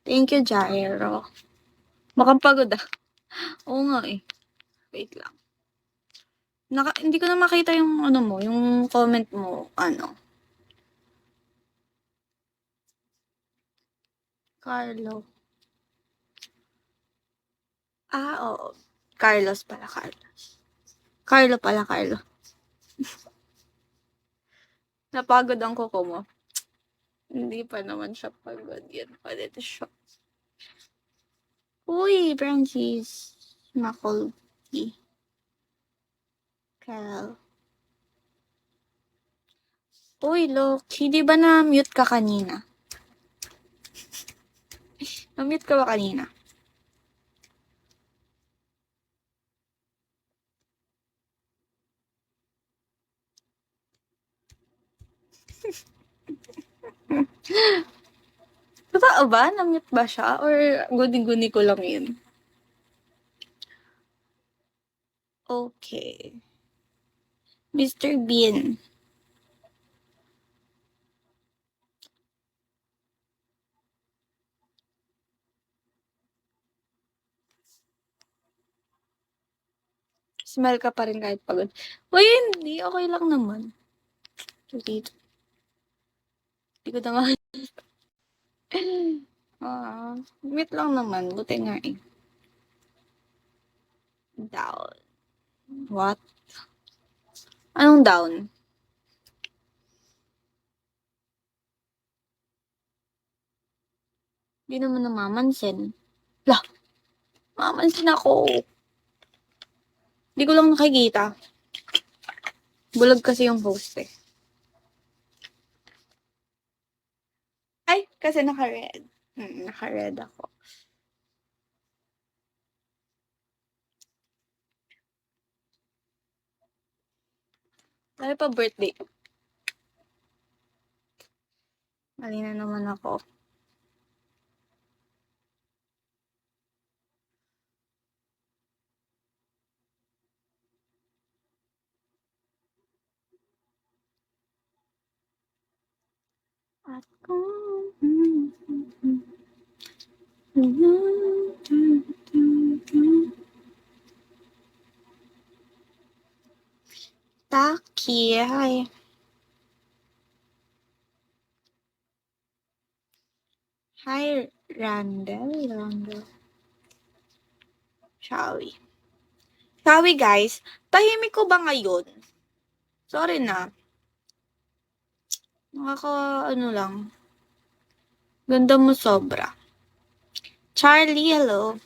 Thank you, Jairo. Mukhang pagod ah. Oo nga eh. Wait lang. Hindi ko na makita yung ano mo, yung comment mo, ano. Carlo. Oo. Carlos pala, Carlos. Carlo pala, Carlo. Napagod ang kuko mo. Hindi pa naman siya pagod. Yan pa dito siya. Uy, Francis. Macolby. Carl. Uy, Loki. Di ba na-mute ka kanina? Na-mute ka ba kanina? Totoo ba? Na-mute ba siya? Or guni-guni ko lang yun? Okay. Mr. Bean. Smile ka pa rin kahit pagod. Uy, hindi. Okay lang naman. Dito. Hindi ko na wait lang naman. Buti nga eh. Down. What? Anong down? Hindi naman namamansin. Lah, mamansin ako. Hindi ko lang nakikita. Bulag kasi yung post eh. Ay, kasi naka-red. Naka-red ako. Dahil pa birthday. Mali na naman ako. At kung... Taki, hi. Hi, Randall. Shall we? Shall we, guys? Tahimik ko ba ngayon? Sorry na. Ano lang. Ganda mo sobra. Charlie, hello.